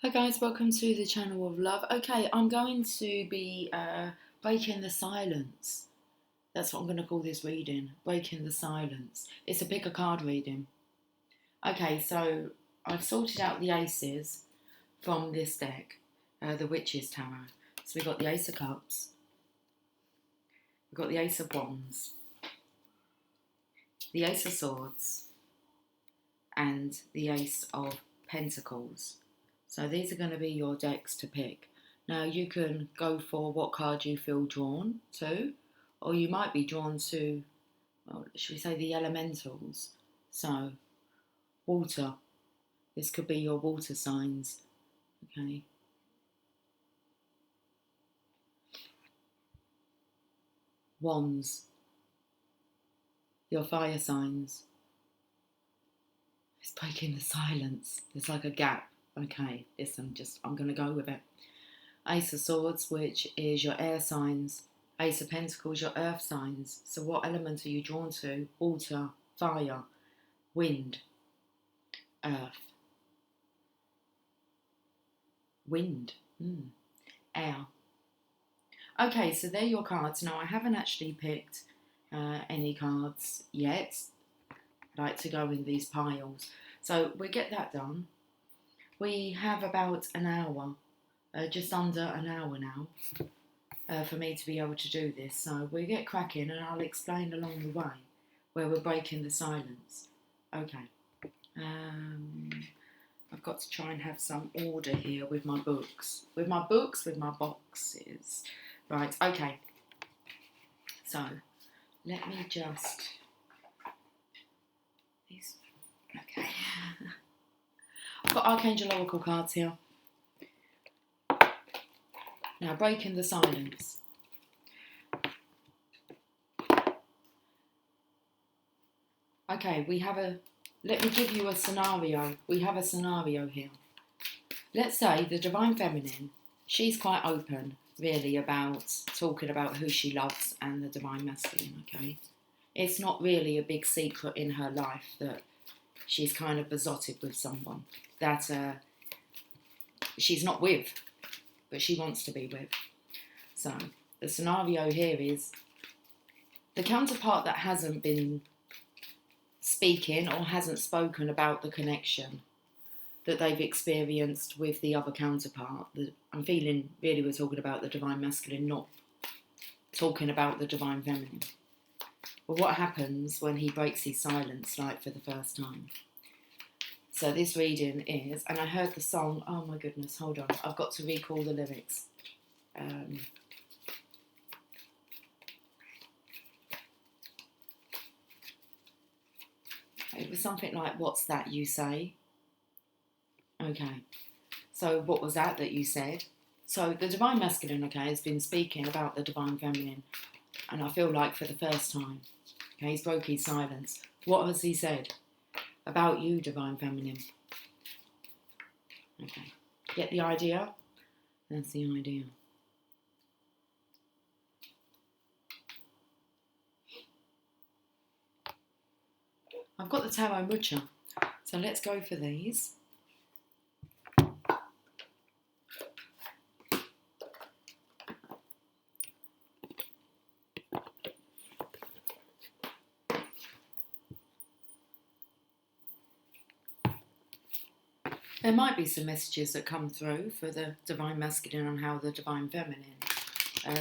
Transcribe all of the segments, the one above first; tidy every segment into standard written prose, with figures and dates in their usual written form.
Hi guys, welcome to the channel of love. Okay, I'm going to be breaking the silence. That's what I'm going to call this reading, breaking the silence. It's a pick a card reading. Okay, so I've sorted out the aces from this deck, the Witch's Tarot. So we've got the Ace of Cups, we've got the Ace of Wands, the Ace of Swords, and the Ace of Pentacles. So these are going to be your decks to pick. Now you can go for what card you feel drawn to, or you might be drawn to, well, should we say the elementals? So water, this could be your water signs, okay? Wands, your fire signs. It's breaking the silence. There's like a gap. Okay, listen, I'm going to go with it. Ace of Swords, which is your air signs. Ace of Pentacles, your earth signs. So what element are you drawn to? Water, fire, wind, earth. Wind, air. Okay, so they're your cards. Now, I haven't actually picked any cards yet. I like to go in these piles. So we get that done. We have about an hour, just under an hour now, for me to be able to do this. So we get cracking and I'll explain along the way where we're breaking the silence. Okay. I've got to try and have some order here with my books. With my boxes. Right, okay. So, let me just... Okay. I've got Archangel Oracle cards here. Now, breaking the silence. Okay, let me give you a scenario. We have a scenario here. Let's say the Divine Feminine, she's quite open, really, about talking about who she loves and the Divine Masculine, okay? It's not really a big secret in her life that she's kind of besotted with someone that she's not with, but she wants to be with. So the scenario here is the counterpart that hasn't been speaking or hasn't spoken about the connection that they've experienced with the other counterpart. I'm feeling really we're talking about the Divine Masculine, not talking about the Divine Feminine. Well, what happens when he breaks his silence, like for the first time? So this reading is, and I heard the song, oh my goodness, hold on, I've got to recall the lyrics. It was something like, what's that you say? Okay, so what was that you said? So the Divine Masculine, okay, has been speaking about the Divine Feminine, and I feel like for the first time, okay, he's broke his silence. What has he said about you, Divine Feminine? Okay, get the idea? That's the idea. I've got the Tarot Mucha, so let's go for these. There might be some messages that come through for the Divine Masculine on how the Divine Feminine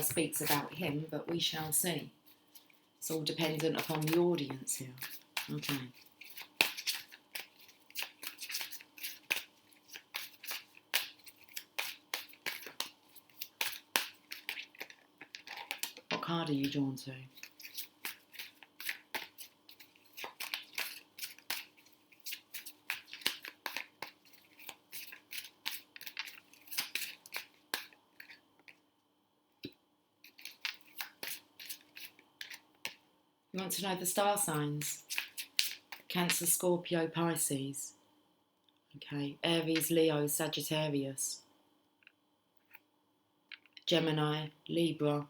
speaks about him, but we shall see. It's all dependent upon the audience here. Okay. What card are you drawn to? You want to know the star signs? Cancer, Scorpio, Pisces. Okay, Aries, Leo, Sagittarius. Gemini, Libra,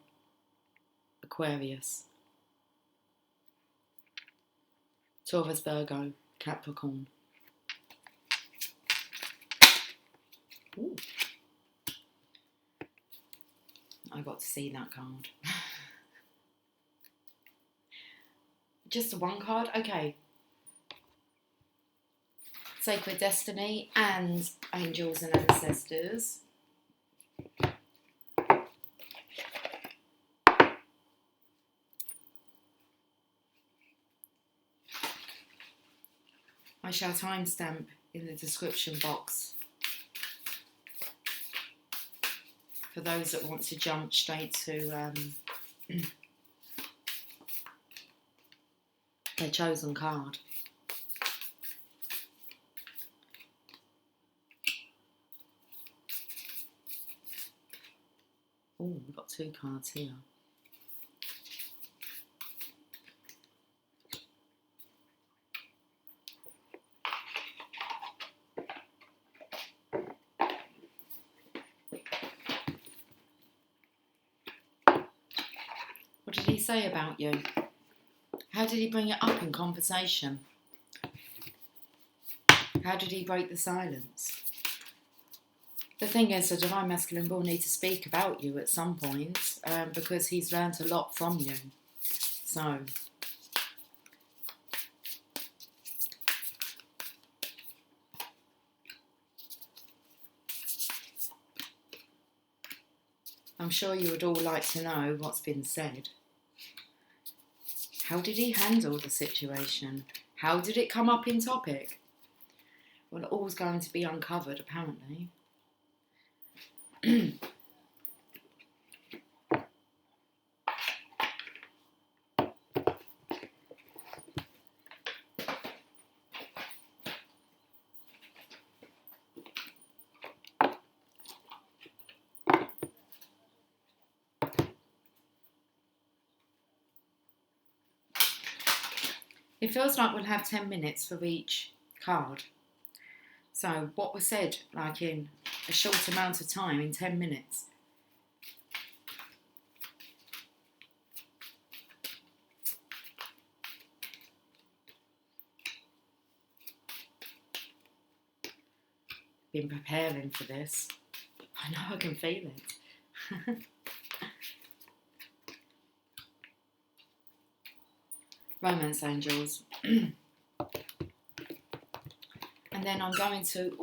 Aquarius. Taurus, Virgo, Capricorn. I got to see that card. Just the one card? Okay. Sacred Destiny and Angels and Ancestors. I shall timestamp in the description box for those that want to jump straight to their chosen card. Oh, we've got two cards here. What did he say about you? How did he bring it up in conversation? How did he break the silence? The thing is, the Divine Masculine will need to speak about you at some point because he's learnt a lot from you. So, I'm sure you would all like to know what's been said. How did he handle the situation? How did it come up in topic? Well, all's going to be uncovered, apparently. It feels like we'll have 10 minutes for each card. So what was said, like in a short amount of time, in 10 minutes. Been preparing for this. I know, I can feel it. Romance Angels. And then I'm going to,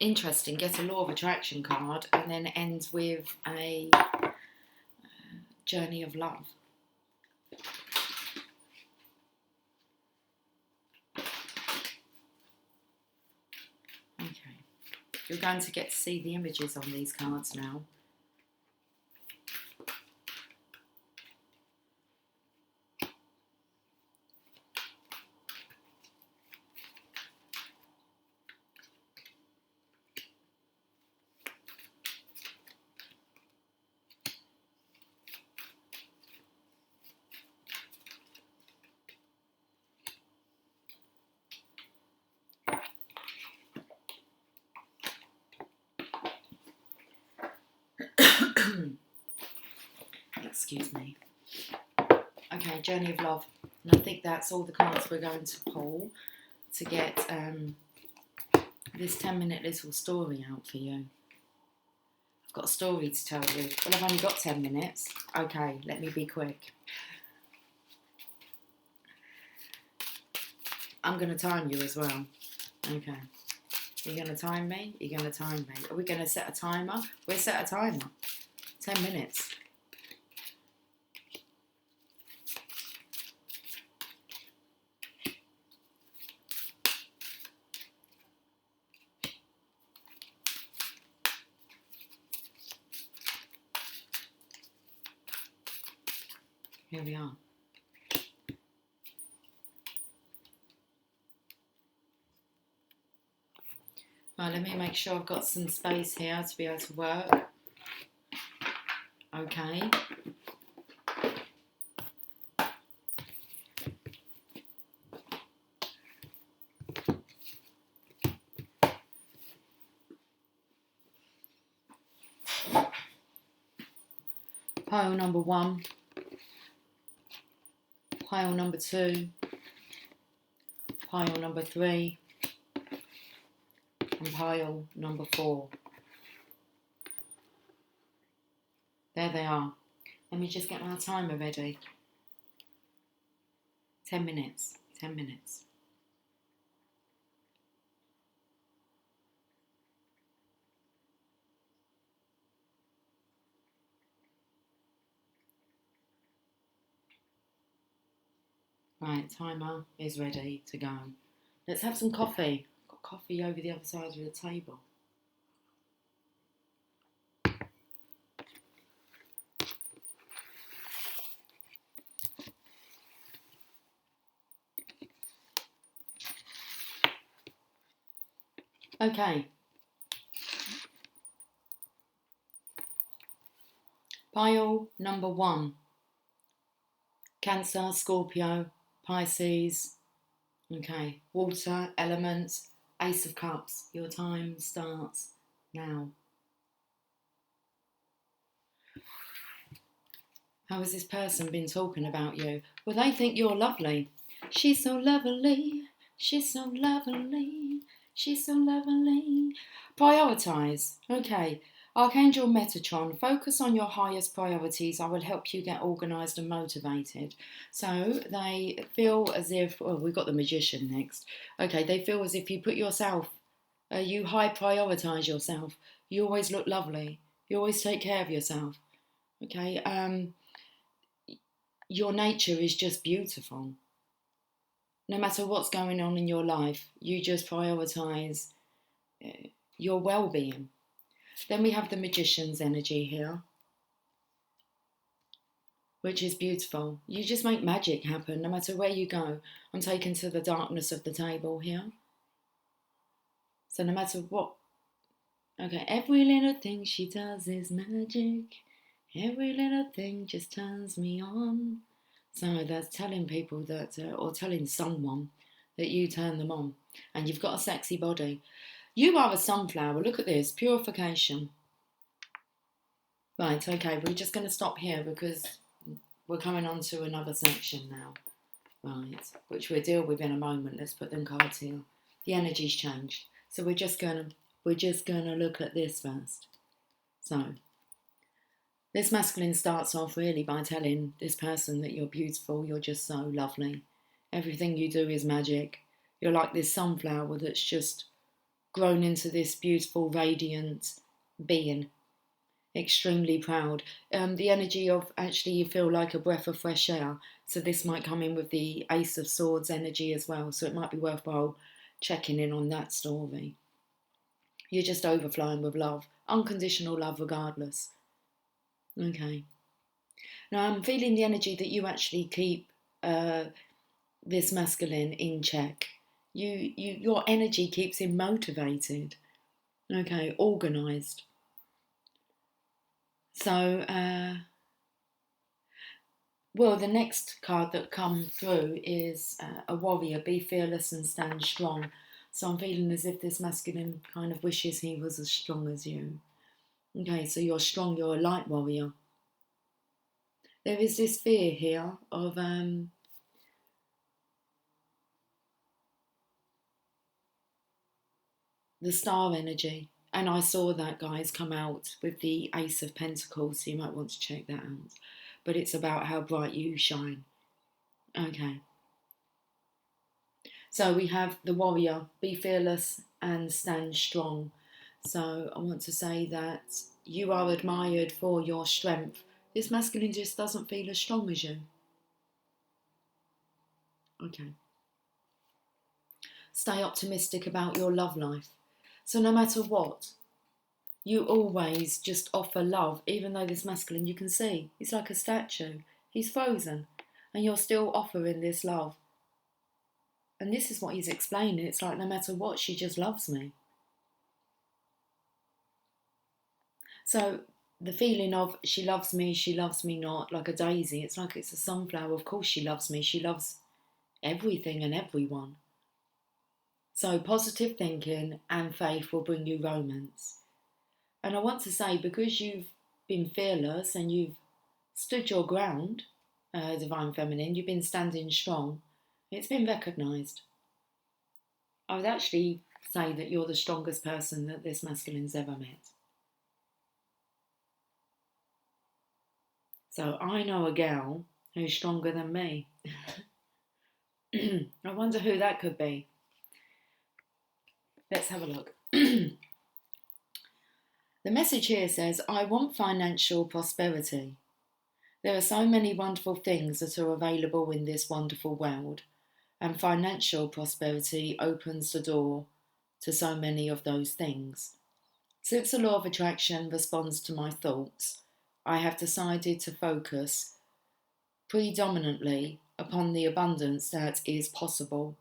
interesting, get a Law of Attraction card and then end with a Journey of Love. Okay, you're going to get to see the images on these cards now. Excuse me. Okay, Journey of Love. And I think that's all the cards we're going to pull to get this 10-minute little story out for you. I've got a story to tell you. Well, I've only got 10 minutes. Okay, let me be quick. I'm going to time you as well. Okay. You're going to time me? You're going to time me. Are we going to set a timer? We'll set a timer. 10 minutes. Here we are. Right, let me make sure I've got some space here to be able to work. Okay. Pile number 1. Pile number 2. Pile number 3. And pile number 4. There they are. Let me just get my timer ready. 10 minutes. 10 minutes. Right, timer is ready to go. Let's have some coffee. I've got coffee over the other side of the table. Okay. Pile number 1. Cancer, Scorpio, Pisces. Okay. Water, elements, Ace of Cups. Your time starts now. How has this person been talking about you? Well, they think you're lovely. She's so lovely. She's so lovely. She's so lovely. Prioritise. Okay. Archangel Metatron, focus on your highest priorities. I will help you get organised and motivated. So they feel as if, oh, we've got the Magician next. Okay, they feel as if you put yourself, you high prioritise yourself. You always look lovely. You always take care of yourself. Okay, your nature is just beautiful. No matter what's going on in your life, you just prioritise your well-being. Then we have the Magician's energy here, which is beautiful. You just make magic happen no matter where you go. I'm taken to the darkness of the table here. So no matter what, okay, every little thing she does is magic. Every little thing just turns me on. So that's telling people that, or telling someone that you turn them on. And you've got a sexy body. You are a sunflower. Look at this. Purification. Right, okay. We're just going to stop here because we're coming on to another section now. Right, which we'll deal with in a moment. Let's put them cards here. The energy's changed. So we're just gonna look at this first. So this masculine starts off really by telling this person that you're beautiful, you're just so lovely. Everything you do is magic. You're like this sunflower that's just grown into this beautiful, radiant being. Extremely proud. The energy of actually you feel like a breath of fresh air. So this might come in with the Ace of Swords energy as well. So it might be worthwhile checking in on that story. You're just overflowing with love. Unconditional love regardless. Okay. Now I'm feeling the energy that you actually keep this masculine in check. Your energy keeps him motivated. Okay, organised. So, well, the next card that comes through is a warrior. Be fearless and stand strong. So I'm feeling as if this masculine kind of wishes he was as strong as you. Okay, so you're strong, you're a light warrior. There is this fear here of the star energy. And I saw that, guys, come out with the Ace of Pentacles, so you might want to check that out. But it's about how bright you shine. Okay. So we have the warrior, be fearless and stand strong. So I want to say that you are admired for your strength. This masculine just doesn't feel as strong as you. Okay. Stay optimistic about your love life. So no matter what, you always just offer love, even though this masculine, you can see, he's like a statue. He's frozen, and you're still offering this love. And this is what he's explaining. It's like, no matter what, she just loves me. So the feeling of she loves me not, like a daisy. It's like it's a sunflower. Of course she loves me. She loves everything and everyone. So positive thinking and faith will bring you romance. And I want to say, because you've been fearless and you've stood your ground, Divine Feminine, you've been standing strong, it's been recognised. I would actually say that you're the strongest person that this masculine's ever met. So I know a gal who's stronger than me. I wonder who that could be. Let's have a look. The message here says, I want financial prosperity. There are so many wonderful things that are available in this wonderful world, and financial prosperity opens the door to so many of those things. Since the law of attraction responds to my thoughts, I have decided to focus predominantly upon the abundance that is possible,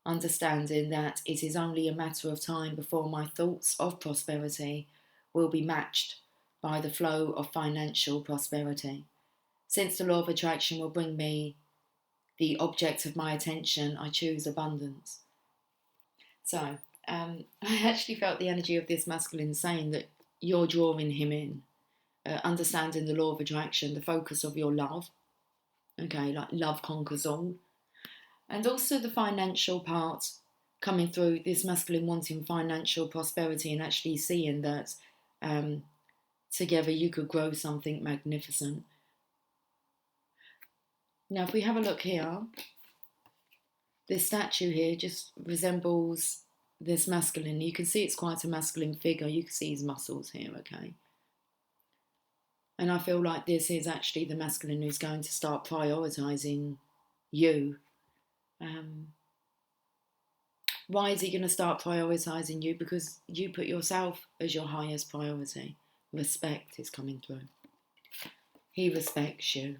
understanding that it is only a matter of time before my thoughts of prosperity will be matched by the flow of financial prosperity. Since the law of attraction will bring me the object of my attention, I choose abundance. So, I actually felt the energy of this masculine saying that you're drawing him in, understanding the law of attraction, the focus of your love. Okay, like love conquers all. And also the financial part coming through, this masculine wanting financial prosperity and actually seeing that together you could grow something magnificent. Now, if we have a look here, this statue here just resembles this masculine. You can see it's quite a masculine figure. You can see his muscles here, okay? And I feel like this is actually the masculine who's going to start prioritising you. Why is he going to start prioritising you? Because you put yourself as your highest priority. Respect is coming through. He respects you.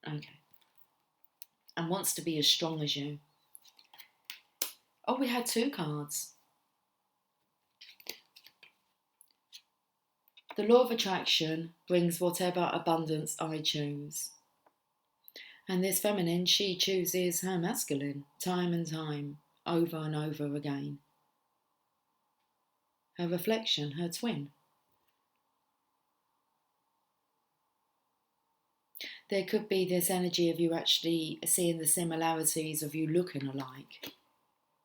Okay. And wants to be as strong as you. Oh, we had 2 cards. The law of attraction brings whatever abundance I choose. And this feminine, she chooses her masculine time and time, over and over again. Her reflection, her twin. There could be this energy of you actually seeing the similarities of you looking alike,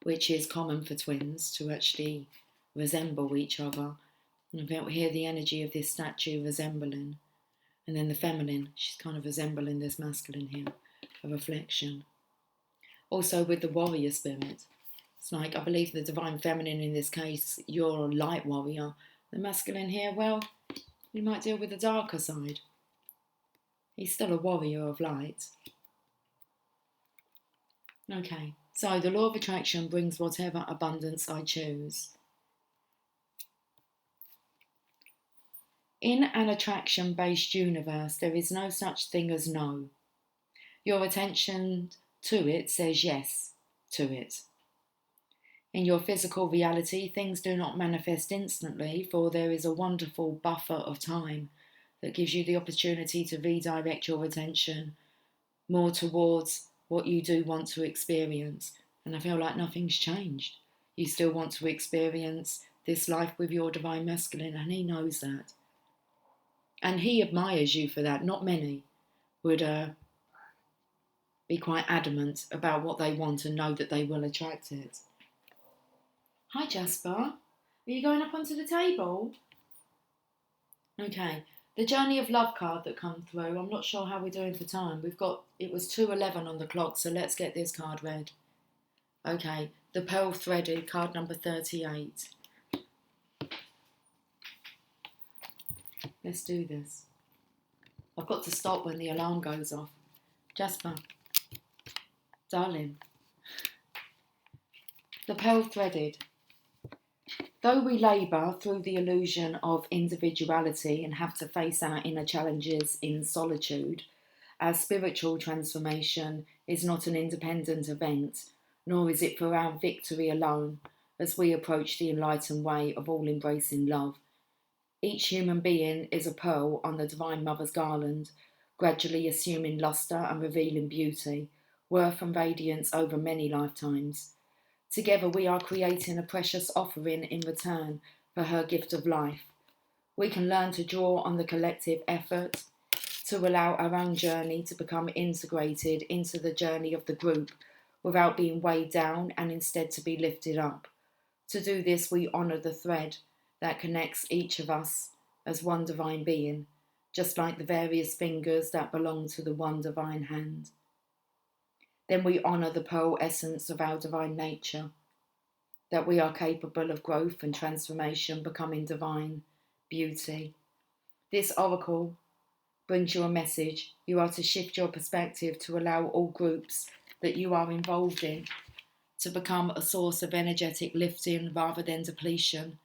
which is common for twins to actually resemble each other. And I hear the energy of this statue resembling. And then the feminine, she's kind of resembling this masculine here, a reflection. Also with the warrior spirit. It's like, I believe the divine feminine in this case, you're a light warrior. The masculine here, well, you might deal with the darker side. He's still a warrior of light. Okay, so the law of attraction brings whatever abundance I choose. In an attraction-based universe, there is no such thing as no. Your attention to it says yes to it. In your physical reality, things do not manifest instantly, for there is a wonderful buffer of time that gives you the opportunity to redirect your attention more towards what you do want to experience. And I feel like nothing's changed. You still want to experience this life with your divine masculine, and he knows that. And he admires you for that. Not many would be quite adamant about what they want and know that they will attract it. Hi Jasper, are you going up onto the table? Okay, the Journey of Love card that come through, I'm not sure how we're doing for time. It was 2:11 on the clock, so let's get this card read. Okay, the Pearl Threaded, card number 38. Let's do this. I've got to stop when the alarm goes off. Jasper, darling. The Pearl Threaded. Though we labour through the illusion of individuality and have to face our inner challenges in solitude, our spiritual transformation is not an independent event, nor is it for our victory alone as we approach the enlightened way of all-embracing love. Each human being is a pearl on the Divine Mother's garland, gradually assuming lustre and revealing beauty, worth and radiance over many lifetimes. Together we are creating a precious offering in return for her gift of life. We can learn to draw on the collective effort to allow our own journey to become integrated into the journey of the group without being weighed down and instead to be lifted up. To do this, we honour the thread that connects each of us as one divine being, just like the various fingers that belong to the one divine hand. Then we honour the pearl essence of our divine nature, that we are capable of growth and transformation, becoming divine beauty. This oracle brings you a message. You are to shift your perspective to allow all groups that you are involved in to become a source of energetic lifting rather than depletion.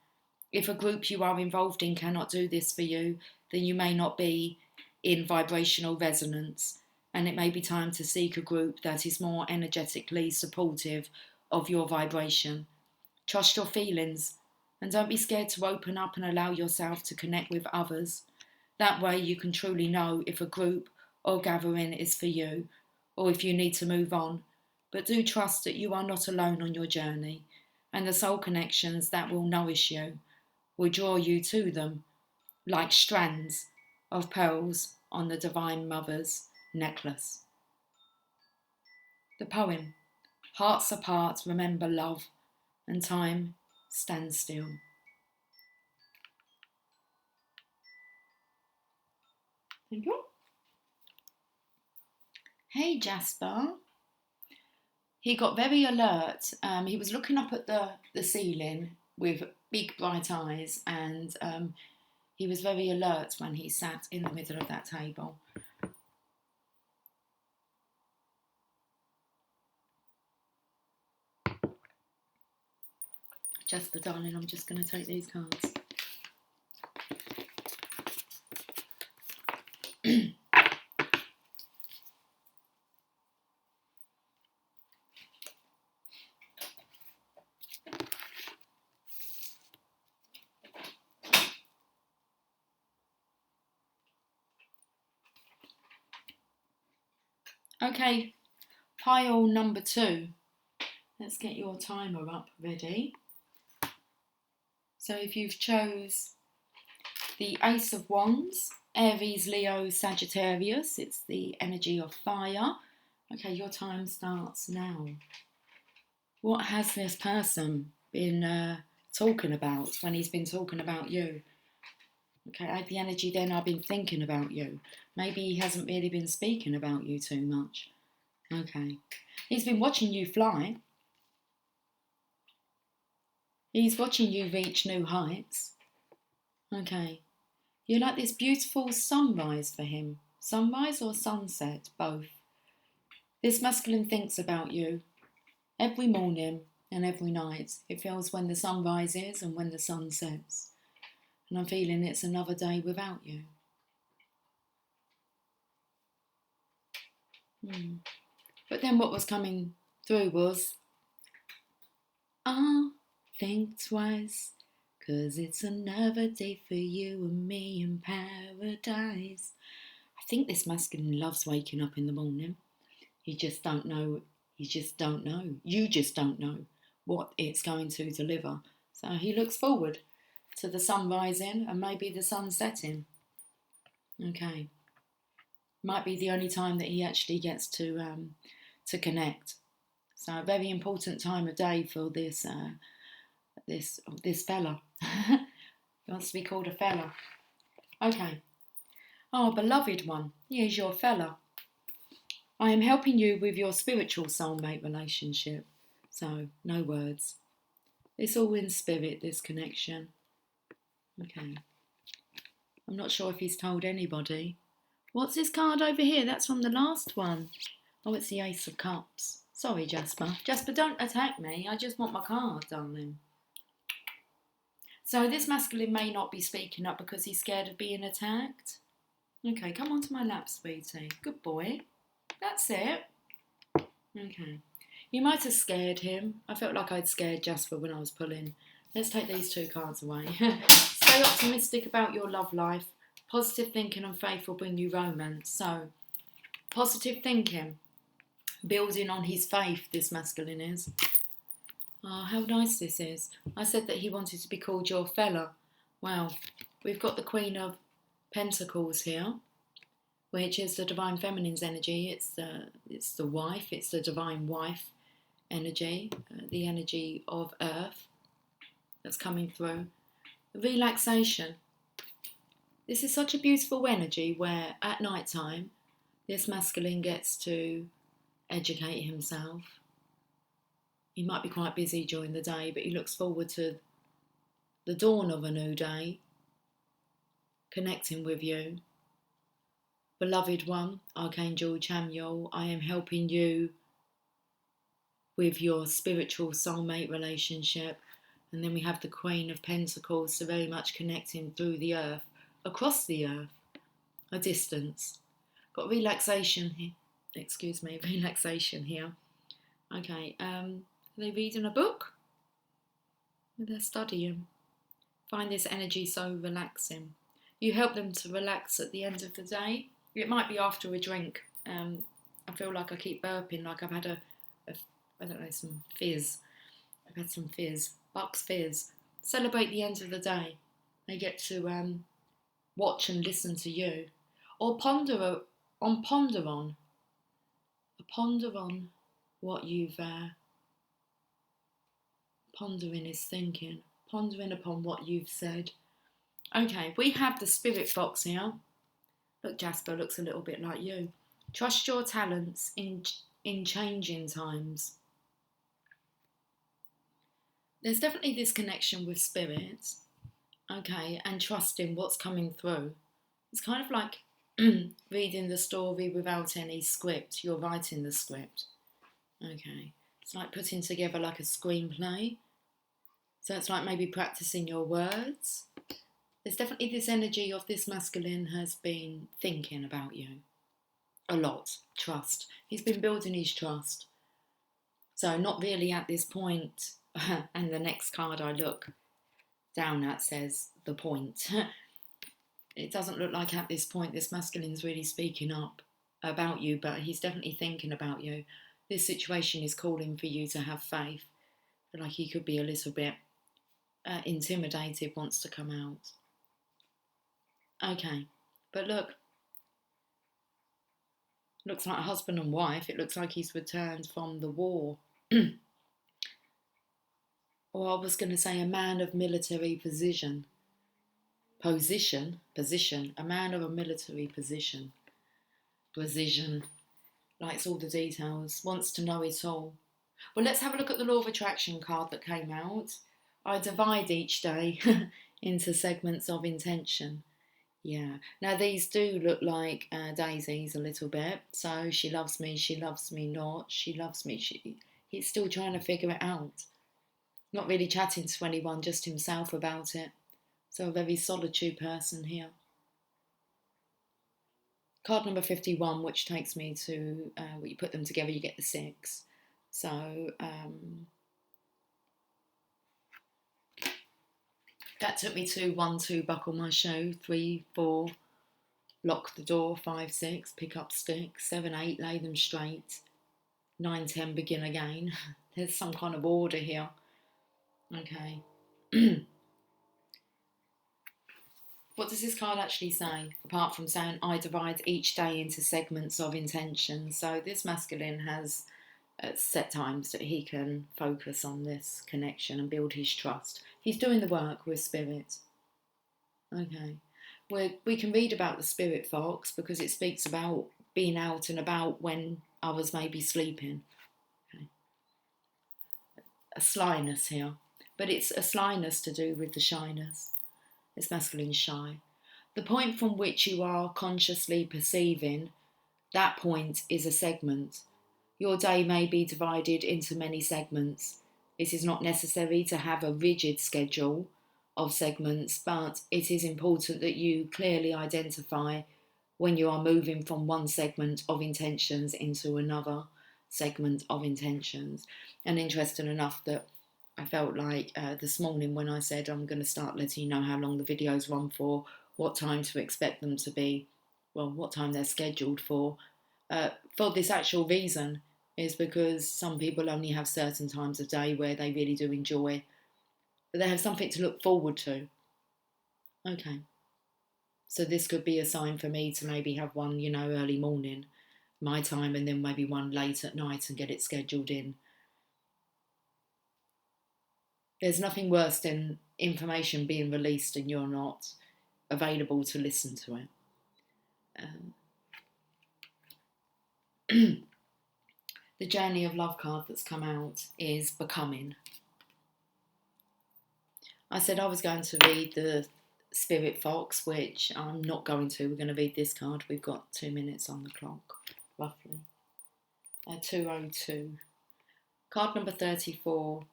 If a group you are involved in cannot do this for you, then you may not be in vibrational resonance, and it may be time to seek a group that is more energetically supportive of your vibration. Trust your feelings, and don't be scared to open up and allow yourself to connect with others. That way you can truly know if a group or gathering is for you, or if you need to move on. But do trust that you are not alone on your journey, and the soul connections that will nourish you will draw you to them like strands of pearls on the Divine Mother's necklace. The poem, hearts apart, remember love, and time stands still. Thank you. Hey Jasper. He got very alert. He was looking up at the ceiling with big bright eyes, and he was very alert when he sat in the middle of that table. Jasper, darling, I'm just going to take these cards. Okay, pile number 2. Let's get your timer up ready. So if you've chose the Ace of Wands, Aries, Leo, Sagittarius, it's the energy of fire. Okay, your time starts now. What has this person been talking about when he's been talking about you? Okay, I had the energy then, I've been thinking about you. Maybe he hasn't really been speaking about you too much. Okay. He's been watching you fly. He's watching you reach new heights. Okay. You're like this beautiful sunrise for him. Sunrise or sunset, both. This masculine thinks about you every morning and every night. It feels when the sun rises and when the sun sets. And I'm feeling it's another day without you. But then what was coming through was, I'll think twice, 'cause it's another day for you and me in paradise. I think this masculine loves waking up in the morning. You just don't know. You just don't know what it's going to deliver. So he looks forward to the sun rising and maybe the sun setting. Okay. Might be the only time that he actually gets to connect. So a very important time of day for this fella. He wants to be called a fella. Okay. Oh, beloved one, here's your fella. I am helping you with your spiritual soulmate relationship. So, no words. It's all in spirit, this connection. Okay. I'm not sure if he's told anybody. What's this card over here? That's from the last one. Oh, it's the Ace of Cups. Sorry, Jasper. Jasper, don't attack me. I just want my card, darling. So this masculine may not be speaking up because he's scared of being attacked. Okay, come onto my lap, sweetie. Good boy. That's it. Okay. You might have scared him. I felt like I'd scared Jasper when I was pulling. Let's take these 2 cards away. Stay optimistic about your love life. Positive thinking and faith will bring you romance. So, positive thinking. Building on his faith, this masculine is. Oh, how nice this is. I said that he wanted to be called your fella. Wow. We've got the Queen of Pentacles here, which is the Divine Feminine's energy. It's the wife. It's the Divine Wife energy. The energy of Earth that's coming through. Relaxation. This is such a beautiful energy where at night time, this masculine gets to educate himself. He might be quite busy during the day, but he looks forward to the dawn of a new day, connecting with you. Beloved one, Archangel Chamuel, I am helping you with your spiritual soulmate relationship. And then we have the Queen of Pentacles, so very much connecting through the earth, across the earth, a distance. Got relaxation here. Excuse me, relaxation here. Okay, are they reading a book? They're studying. Find this energy so relaxing. You help them to relax at the end of the day. It might be after a drink. I feel like I keep burping, like I've had I don't know, some fizz. I've had some fizz, Bucks fizz. Celebrate the end of the day. They get to watch and listen to you, or ponder on what you've. Pondering is thinking. Pondering upon what you've said. Okay, we have the spirit box here. Look, Jasper looks a little bit like you. Trust your talents in changing times. There's definitely this connection with spirit, okay, and trusting what's coming through. It's kind of like reading the story without any script. You're writing the script, okay. It's like putting together like a screenplay. So it's like maybe practicing your words. There's definitely this energy of this masculine has been thinking about you a lot. Trust. He's been building his trust. So not really at this point. And the next card I look down at says the point. It doesn't look like at this point this masculine's really speaking up about you, but he's definitely thinking about you. This situation is calling for you to have faith. Like he could be a little bit intimidated, wants to come out. Okay, but look, looks like a husband and wife. It looks like he's returned from the war. Or I was going to say a man of military position. Position, a man of a military position. Precision, likes all the details, wants to know it all. Well, let's have a look at the Law of Attraction card that came out. I divide each day into segments of intention. Yeah, now these do look like daisies a little bit. So she loves me not, she loves me, he's still trying to figure it out. Not really chatting to anyone, just himself about it. So a very solitude person here. Card number 51, which takes me to, when you put them together, you get the 6. So that took me to 1, 2, buckle my shoe, 3, 4, lock the door, 5, 6, pick up sticks, 7, 8, lay them straight, 9, 10, begin again. There's some kind of order here. Okay. What does this card actually say? Apart from saying, I divide each day into segments of intention. So this masculine has set times that he can focus on this connection and build his trust. He's doing the work with spirit. Okay. We can read about the spirit fox because it speaks about being out and about when others may be sleeping. Okay. A slyness here. But it's a slyness to do with the shyness. It's masculine shy. The point from which you are consciously perceiving, that point is a segment. Your day may be divided into many segments. It is not necessary to have a rigid schedule of segments, but it is important that you clearly identify when you are moving from one segment of intentions into another segment of intentions. And interesting enough that I felt like this morning when I said I'm going to start letting you know how long the videos run for, what time to expect them to be, well, what time they're scheduled for this actual reason is because some people only have certain times of day where they really do enjoy, but they have something to look forward to. Okay. So this could be a sign for me to maybe have one, early morning, my time, and then maybe one late at night and get it scheduled in. There's nothing worse than information being released and you're not available to listen to it. The Journey of Love card that's come out is Becoming. I said I was going to read the Spirit Fox, which I'm not going to. We're going to read this card. We've got 2 minutes on the clock, roughly. 2:02. Card number 34,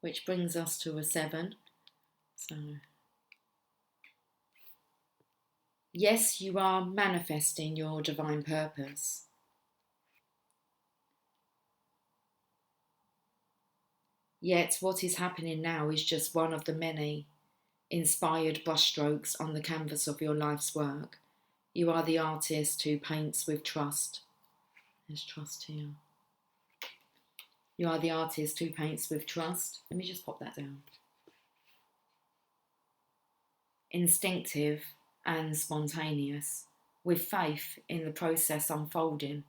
which brings us to a 7. So, yes, you are manifesting your divine purpose. Yet what is happening now is just one of the many inspired brushstrokes on the canvas of your life's work. You are the artist who paints with trust. There's trust here. You are the artist who paints with trust. Let me just pop that down. Instinctive and spontaneous, with faith in the process unfolding.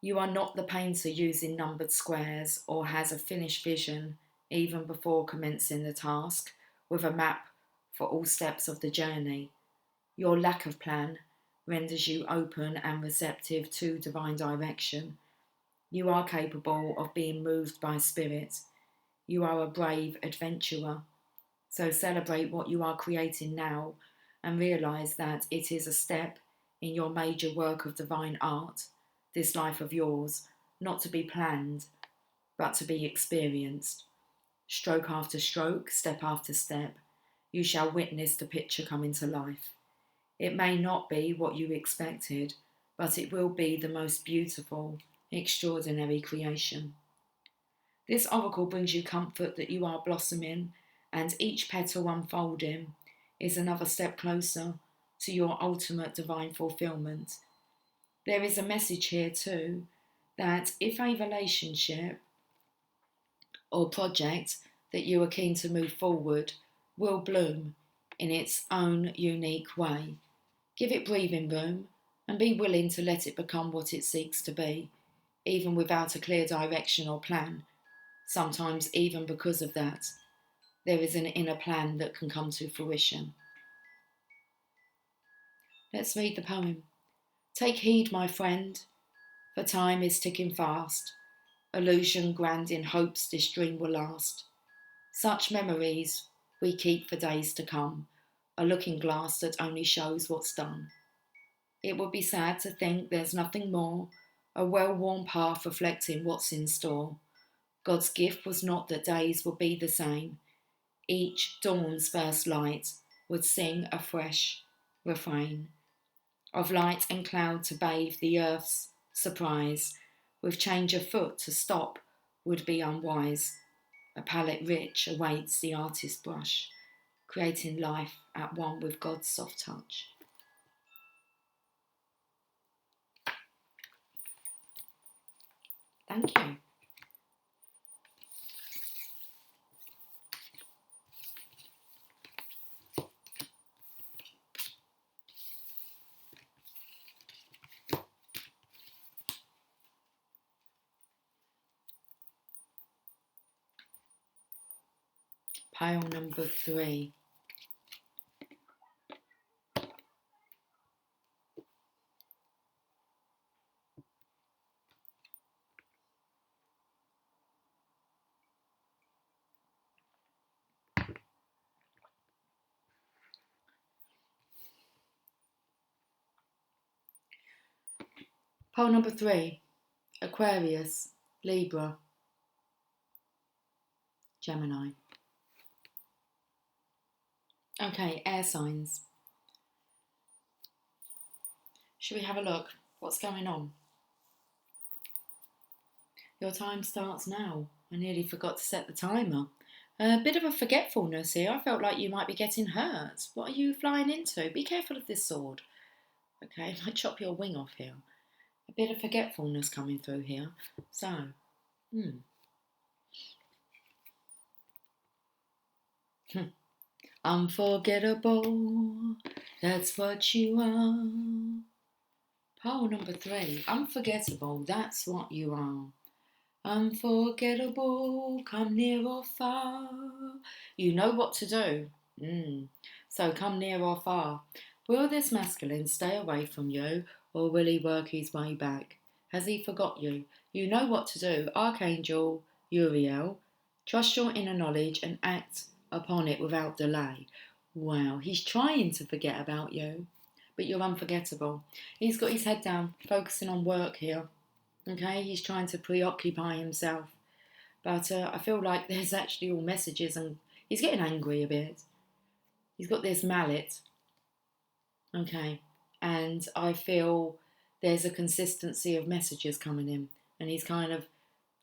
You are not the painter using numbered squares or has a finished vision even before commencing the task with a map for all steps of the journey. Your lack of plan renders you open and receptive to divine direction. You are capable of being moved by spirit. You are a brave adventurer. So celebrate what you are creating now and realise that it is a step in your major work of divine art, this life of yours, not to be planned, but to be experienced. Stroke after stroke, step after step, you shall witness the picture coming to life. It may not be what you expected, but it will be the most beautiful, extraordinary creation. This oracle brings you comfort that you are blossoming, and each petal unfolding is another step closer to your ultimate divine fulfillment. There is a message here too, that if a relationship or project that you are keen to move forward will bloom in its own unique way, give it breathing room and be willing to let it become what it seeks to be, even without a clear direction or plan. Sometimes even because of that, there is an inner plan that can come to fruition. Let's read the poem. Take heed, my friend, for time is ticking fast. Illusion grand in hopes this dream will last. Such memories we keep for days to come, a looking glass that only shows what's done. It would be sad to think there's nothing more, a well-worn path reflecting what's in store. God's gift was not that days would be the same. Each dawn's first light would sing a fresh refrain of light and cloud to bathe the earth's surprise. With change of foot to stop would be unwise. A palette rich awaits the artist's brush, creating life at one with God's soft touch. Thank you. Pile number 3. Pile number 3. Aquarius, Libra, Gemini. Okay, air signs. Should we have a look? What's going on? Your time starts now. I nearly forgot to set the timer. A bit of a forgetfulness here. I felt like you might be getting hurt. What are you flying into? Be careful of this sword. Okay, I might chop your wing off here. A bit of forgetfulness coming through here. So, Unforgettable, that's what you are. Pile number 3, unforgettable, that's what you are. Unforgettable, come near or far. You know what to do. So come near or far. Will this masculine stay away from you, or will he work his way back? Has he forgot you? You know what to do. Archangel Uriel, trust your inner knowledge and act upon it without delay. Wow, he's trying to forget about you, but you're unforgettable. He's got his head down, focusing on work here. Okay, he's trying to preoccupy himself. But I feel like there's actually all messages, and he's getting angry a bit. He's got this mallet. Okay, and I feel there's a consistency of messages coming in, and he's kind of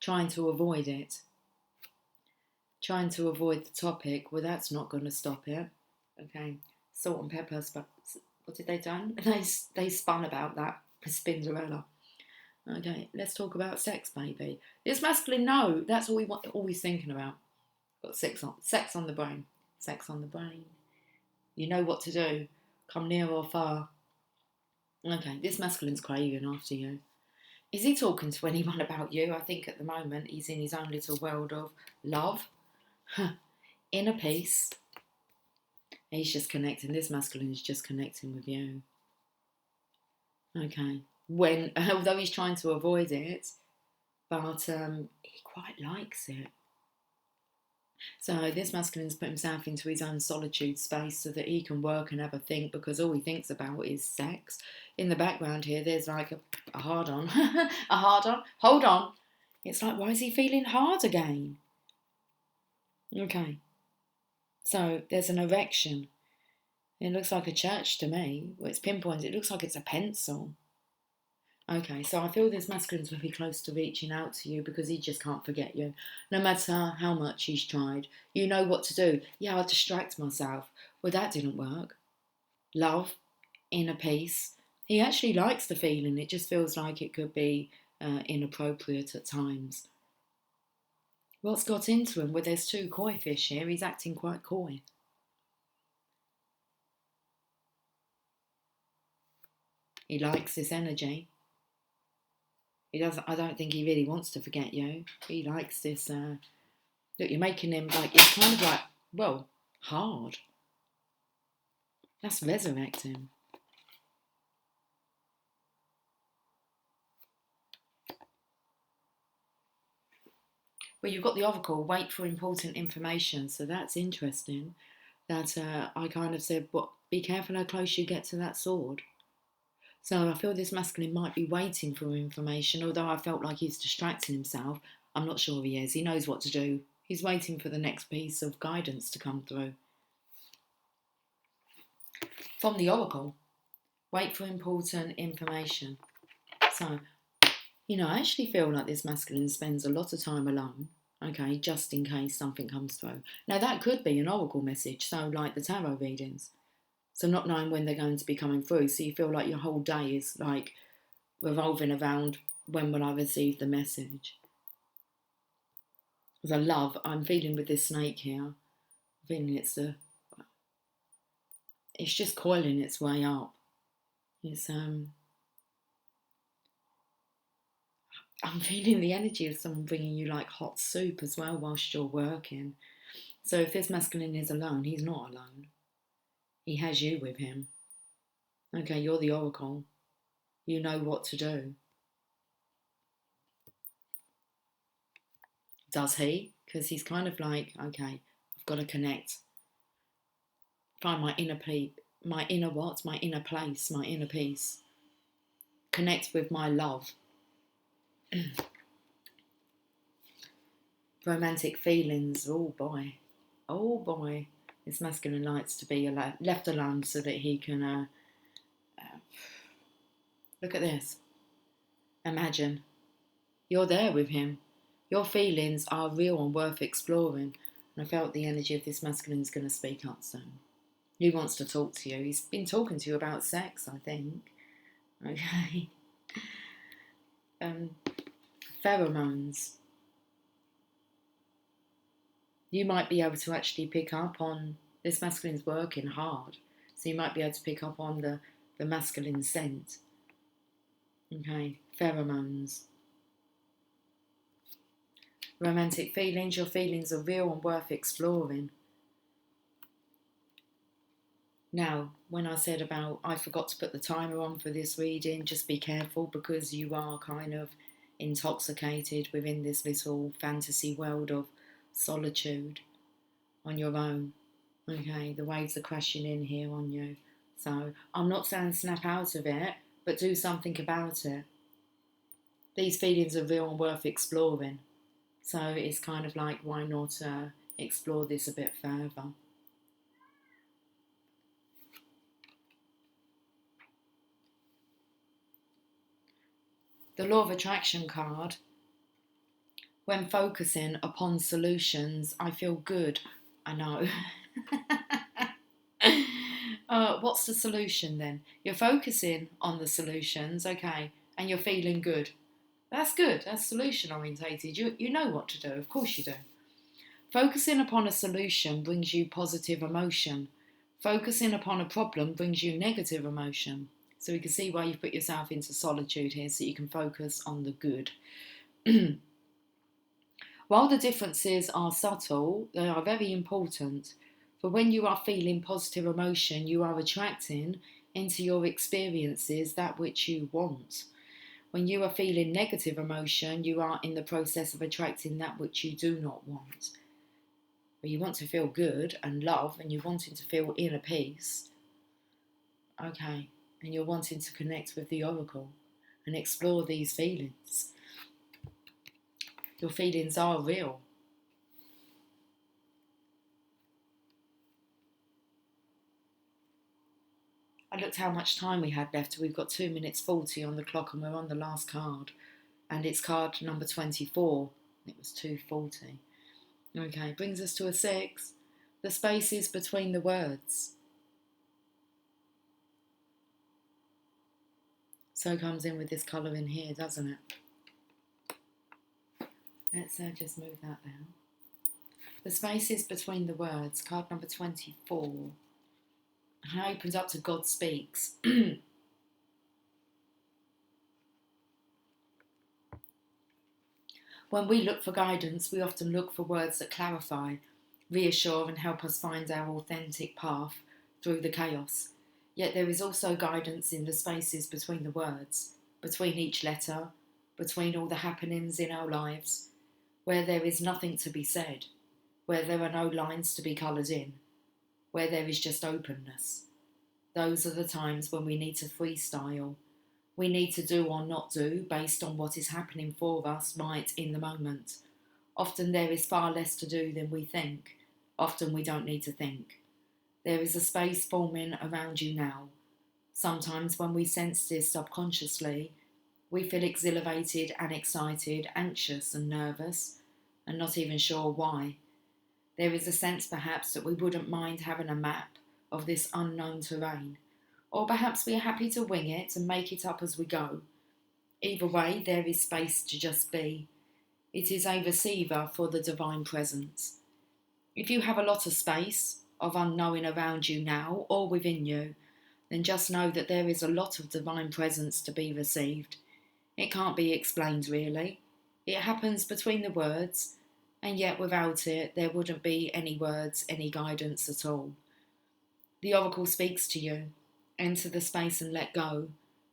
trying to avoid it. Trying to avoid the topic. Well, that's not going to stop it. Okay, salt and pepper. What did they do? They spun about that. Spinderella. Okay, let's talk about sex, baby. This masculine, no, that's all we want, always thinking about. Got sex on the brain. Sex on the brain. You know what to do. Come near or far. Okay, this masculine's craving after you. Is he talking to anyone about you? I think at the moment he's in his own little world of love, inner peace. He's just connecting. This masculine is just connecting with you. Okay. Although he's trying to avoid it, but he quite likes it. So this masculine's put himself into his own solitude space so that he can work and have a think, because all he thinks about is sex. In the background here, there's like a hard-on. A hard-on? Hold on. It's like, why is he feeling hard again? Okay. So there's an erection. It looks like a church to me. Well, it's pinpointed. It looks like it's a pencil. Okay, so I feel this masculine's very close to reaching out to you because he just can't forget you. No matter how much he's tried. You know what to do. Yeah, I'll distract myself. Well, that didn't work. Love, inner peace. He actually likes the feeling. It just feels like it could be inappropriate at times. What's got into him? Well, there's two koi fish here. He's acting quite coy. He likes this energy. He doesn't. I don't think he really wants to forget you. He likes this. Look, you're making him like, it's kind of like, well, hard. That's resurrecting. Well, you've got the oracle. Wait for important information. So that's interesting. That I kind of said, "What? Be careful how close you get to that sword." So I feel this masculine might be waiting for information, although I felt like he's distracting himself. I'm not sure he is. He knows what to do. He's waiting for the next piece of guidance to come through. From the oracle, wait for important information. So, I actually feel like this masculine spends a lot of time alone, okay, just in case something comes through. Now, that could be an oracle message, so like the tarot readings. So not knowing when they're going to be coming through. So you feel like your whole day is like revolving around, when will I receive the message? Because I'm feeling with this snake here, I'm feeling it's just coiling its way up. I'm feeling the energy of someone bringing you like hot soup as well whilst you're working. So if this masculine is alone, he's not alone. He has you with him. Okay, you're the oracle. You know what to do. Does he? Because he's kind of like, okay, I've got to connect. Find my inner place, my inner peace. Connect with my love. Romantic feelings, oh boy. This masculine likes to be left alone so that he can, look at this. Imagine, you're there with him. Your feelings are real and worth exploring. And I felt the energy of this masculine is going to speak up soon. He wants to talk to you. He's been talking to you about sex, I think. Okay. Pheromones. You might be able to actually pick up on, this masculine's working hard, so you might be able to pick up on the masculine scent. Okay, pheromones. Romantic feelings, your feelings are real and worth exploring. Now, when I said about I forgot to put the timer on for this reading, just be careful because you are kind of intoxicated within this little fantasy world of solitude on your own. Okay, the waves are crashing in here on you. So I'm not saying snap out of it, but do something about it. These feelings are real and worth exploring. So it's kind of like, why not explore this a bit further? The Law of Attraction card. When focusing upon solutions, I feel good. I know. What's the solution then? You're focusing on the solutions, okay, and you're feeling good. That's good. That's solution orientated. You know what to do. Of course you do. Focusing upon a solution brings you positive emotion. Focusing upon a problem brings you negative emotion. So you can see why you've put yourself into solitude here, so you can focus on the good. While the differences are subtle, they are very important. For when you are feeling positive emotion, you are attracting into your experiences that which you want. When you are feeling negative emotion, you are in the process of attracting that which you do not want. But you want to feel good and love, and you're wanting to feel inner peace. Okay, and you're wanting to connect with the oracle and explore these feelings. Your feelings are real. I looked how much time we had left. We've got 2 minutes 40 on the clock and we're on the last card. And it's card number 24. It was 2:40. Okay, brings us to a 6. The spaces between the words. So comes in with this colour in here, doesn't it? Let's just move that down. The spaces between the words, card number 24. And it opens up to God speaks. When we look for guidance, we often look for words that clarify, reassure and help us find our authentic path through the chaos. Yet there is also guidance in the spaces between the words, between each letter, between all the happenings in our lives, where there is nothing to be said, where there are no lines to be coloured in, where there is just openness. Those are the times when we need to freestyle. We need to do or not do based on what is happening for us right in the moment. Often there is far less to do than we think. Often we don't need to think. There is a space forming around you now. Sometimes when we sense this subconsciously, we feel exhilarated and excited, anxious and nervous, and not even sure why. There is a sense perhaps that we wouldn't mind having a map of this unknown terrain. Or perhaps we are happy to wing it and make it up as we go. Either way, there is space to just be. It is a receiver for the divine presence. If you have a lot of space of unknowing around you now or within you, then just know that there is a lot of divine presence to be received. It can't be explained really. It happens between the words, and yet without it, there wouldn't be any words, any guidance at all. The oracle speaks to you. Enter the space and let go,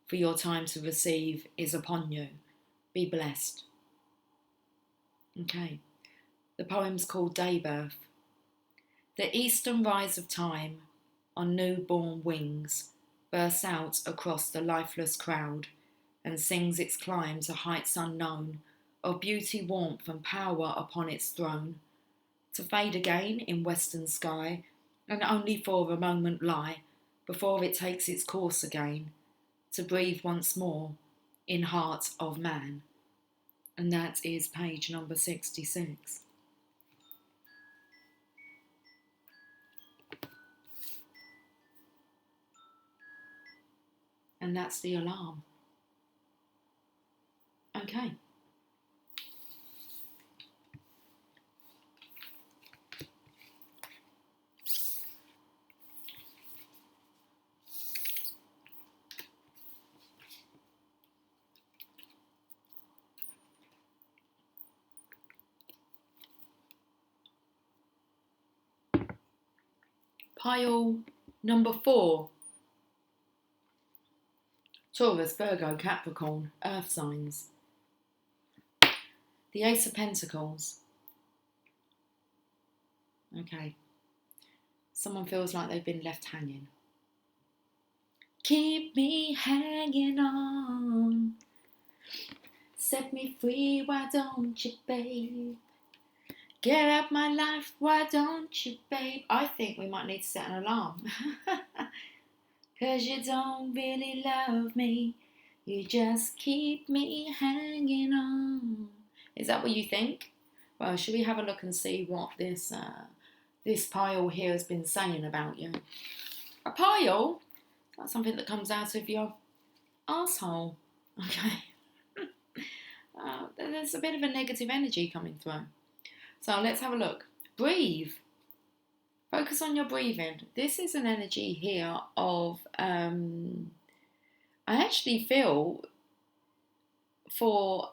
for your time to receive is upon you. Be blessed. Okay. The poem's called Daybirth. The eastern rise of time, on newborn wings, bursts out across the lifeless crowd and sings its climb to heights unknown, of beauty, warmth and power upon its throne, to fade again in western sky and only for a moment lie before it takes its course again, to breathe once more in heart of man. And that is page number 66. And that's the alarm. Okay. Pile Number 4, Taurus, Virgo, Capricorn, earth signs. The Ace of Pentacles. Okay. Someone feels like they've been left hanging. Keep me hanging on. Set me free, why don't you, babe? Get out my life, why don't you, babe? I think we might need to set an alarm. 'Cause you don't really love me. You just keep me hanging on. Is that what you think? Well, should we have a look and see what this pile here has been saying about you? A pile? That's something that comes out of your asshole. Okay. There's a bit of a negative energy coming through. So let's have a look. Breathe. Focus on your breathing. This is an energy here of, I actually feel for,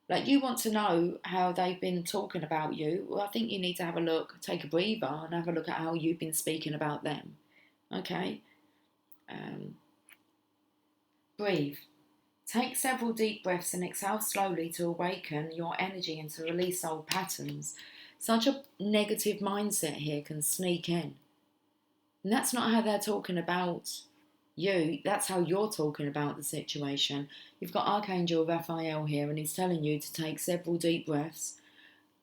like you want to know how they've been talking about you. Well, I think you need to have a look, take a breather and have a look at how you've been speaking about them. Okay. Breathe. Take several deep breaths and exhale slowly to awaken your energy and to release old patterns. Such a negative mindset here can sneak in. And that's not how they're talking about you. That's how you're talking about the situation. You've got Archangel Raphael here and he's telling you to take several deep breaths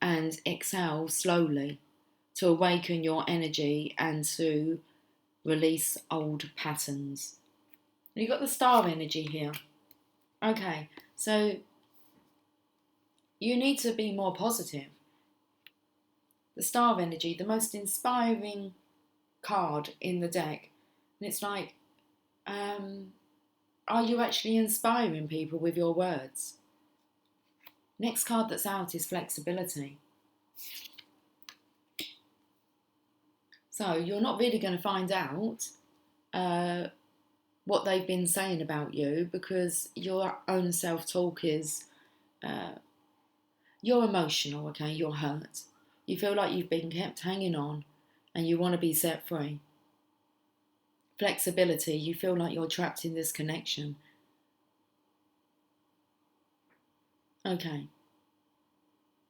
and exhale slowly to awaken your energy and to release old patterns. And you've got the star energy here. Okay, so you need to be more positive. The star energy, the most inspiring card in the deck. And it's like, are you actually inspiring people with your words? Next card that's out is flexibility. So you're not really going to find out what they've been saying about you because your own self-talk is, you're emotional, okay, you're hurt. You feel like you've been kept hanging on and you want to be set free. Flexibility, you feel like you're trapped in this connection. Okay.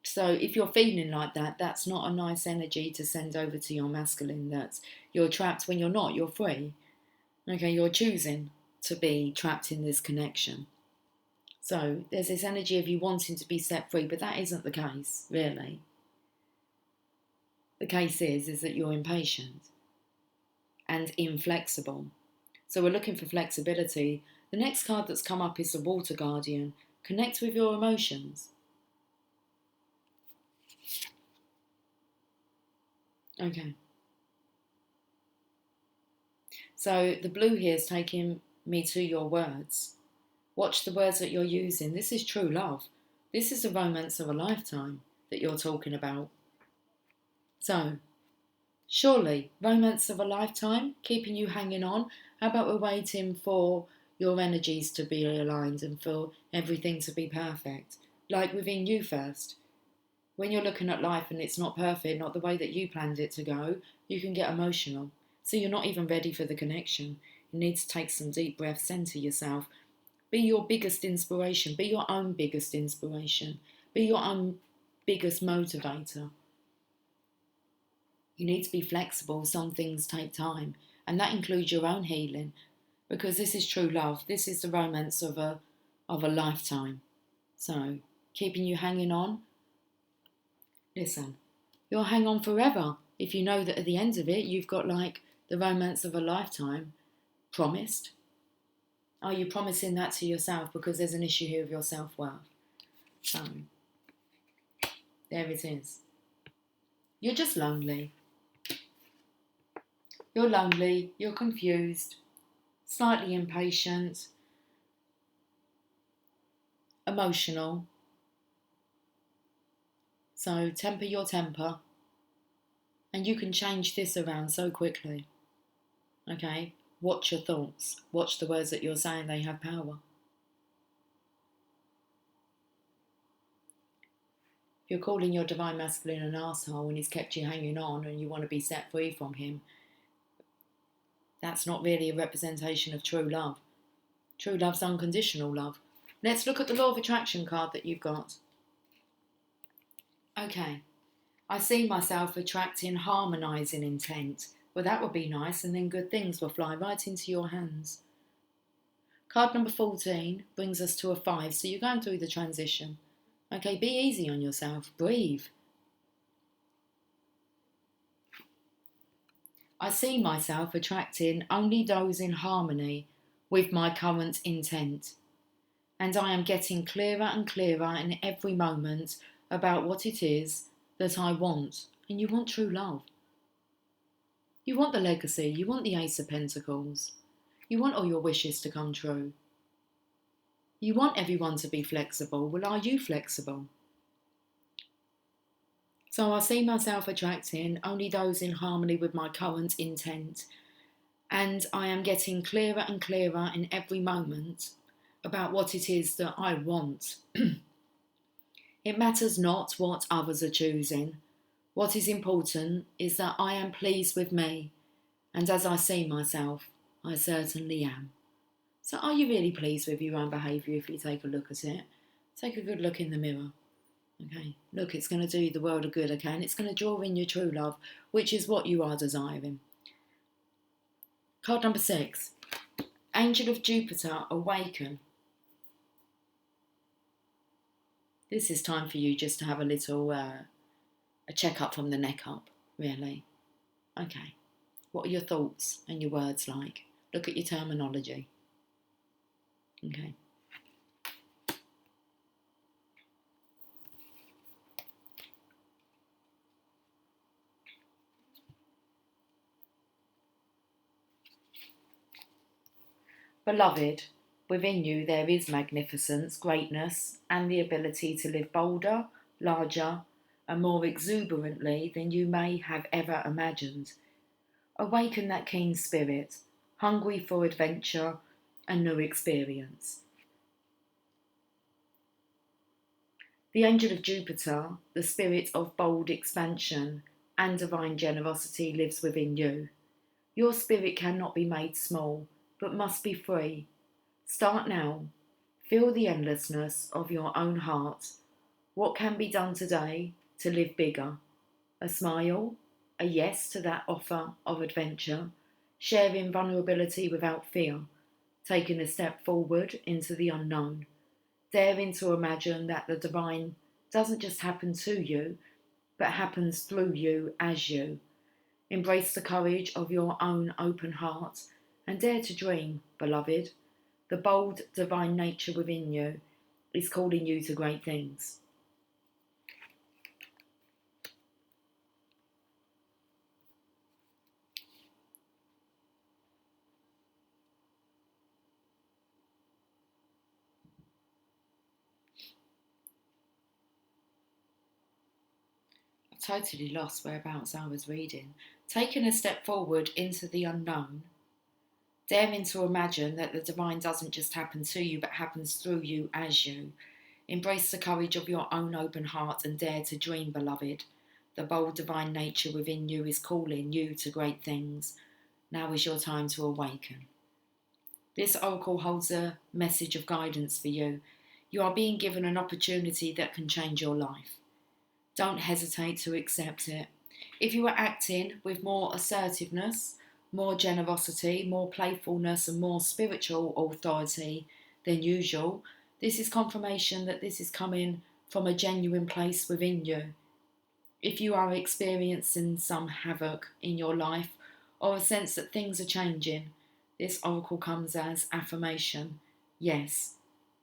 So if you're feeling like that, that's not a nice energy to send over to your masculine. That you're trapped when you're not, you're free. Okay, you're choosing to be trapped in this connection. So there's this energy of you wanting to be set free, but that isn't the case, really. The case is that you're impatient and inflexible. So we're looking for flexibility. The next card that's come up is the Water Guardian. Connect with your emotions. Okay. So the blue here is taking me to your words. Watch the words that you're using. This is true love. This is the romance of a lifetime that you're talking about. So, surely, romance of a lifetime, keeping you hanging on. How about we're waiting for your energies to be aligned and for everything to be perfect? Like within you first. When you're looking at life and it's not perfect, not the way that you planned it to go, you can get emotional. So you're not even ready for the connection. You need to take some deep breaths, center yourself. Be your biggest inspiration. Be your own biggest inspiration. Be your own biggest motivator. You need to be flexible. Some things take time. And that includes your own healing. Because this is true love. This is the romance of a lifetime. So, keeping you hanging on. Listen, you'll hang on forever if you know that at the end of it, you've got like the romance of a lifetime promised. Are you promising that to yourself? Because there's an issue here of your self-worth. So, there it is. You're just lonely. You're lonely, you're confused, slightly impatient, emotional. So temper your temper. And you can change this around so quickly. Okay? Watch your thoughts. Watch the words that you're saying, they have power. If you're calling your divine masculine an arsehole and he's kept you hanging on and you want to be set free from him, That's not really a representation of true love. True love's unconditional love. Let's look at the law of attraction card that you've got. Okay. I see myself attracting harmonising intent. Well, that would be nice, and then good things will fly right into your hands. Card number 14 brings us to a 5, so you're going through the transition. Okay, be easy on yourself. Breathe. I see myself attracting only those in harmony with my current intent. And I am getting clearer and clearer in every moment about what it is that I want. And you want true love. You want the legacy. You want the Ace of Pentacles. You want all your wishes to come true. You want everyone to be flexible. Well, are you flexible? So I see myself attracting only those in harmony with my current intent. And I am getting clearer and clearer in every moment about what it is that I want. It matters not what others are choosing. What is important is that I am pleased with me, and as I see myself, I certainly am. So are you really pleased with your own behaviour if you take a look at it? Take a good look in the mirror. Okay, look, it's going to do you the world of good, okay? And it's going to draw in your true love, which is what you are desiring. Card number 6. Angel of Jupiter, awaken. This is time for you just to have a little a check-up from the neck up, really. Okay, what are your thoughts and your words like? Look at your terminology. Okay. Beloved, within you there is magnificence, greatness, and the ability to live bolder, larger, and more exuberantly than you may have ever imagined. Awaken that keen spirit, hungry for adventure and new experience. The angel of Jupiter, the spirit of bold expansion and divine generosity, lives within you. Your spirit cannot be made small, but must be free. Start now. Feel the endlessness of your own heart. What can be done today to live bigger? A smile, a yes to that offer of adventure, sharing vulnerability without fear, taking a step forward into the unknown, daring to imagine that the divine doesn't just happen to you, but happens through you as you. Embrace the courage of your own open heart and dare to dream, beloved. The bold divine nature within you is calling you to great things. I've totally lost whereabouts I was reading. Taking a step forward into the unknown, daring to imagine that the divine doesn't just happen to you, but happens through you as you. Embrace the courage of your own open heart and dare to dream, beloved. The bold divine nature within you is calling you to great things. Now is your time to awaken. This oracle holds a message of guidance for you. You are being given an opportunity that can change your life. Don't hesitate to accept it. If you are acting with more assertiveness, more generosity, more playfulness, and more spiritual authority than usual, this is confirmation that this is coming from a genuine place within you. If you are experiencing some havoc in your life or a sense that things are changing, this oracle comes as affirmation. Yes,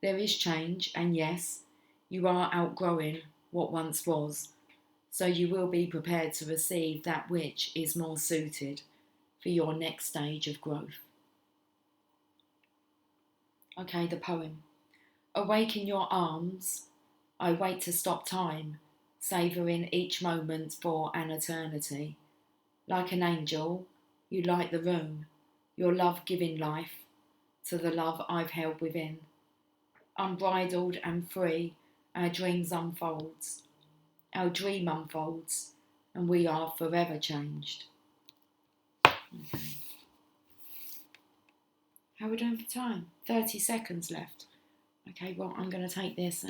there is change, and yes, you are outgrowing what once was, so you will be prepared to receive that which is more suited for your next stage of growth. Okay, the poem. Awake in your arms, I wait to stop time, savouring each moment for an eternity. Like an angel, you light the room, your love giving life to the love I've held within. Unbridled and free, our dreams unfolds. Our dream unfolds, and we are forever changed. Okay. How are we doing for time? 30 seconds left. Okay, well, I'm going to take this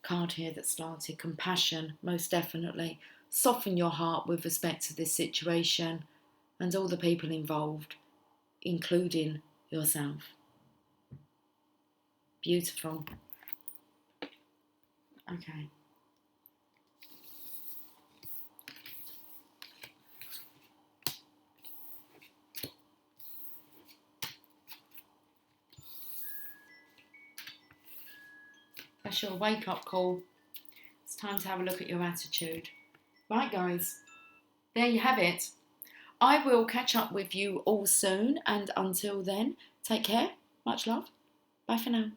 card here that started. Compassion, most definitely. Soften your heart with respect to this situation and all the people involved, including yourself. Beautiful. Okay. That's your wake-up call. It's time to have a look at your attitude. Right, guys, there you have it. I will catch up with you all soon, and until then, take care. Much love. Bye for now.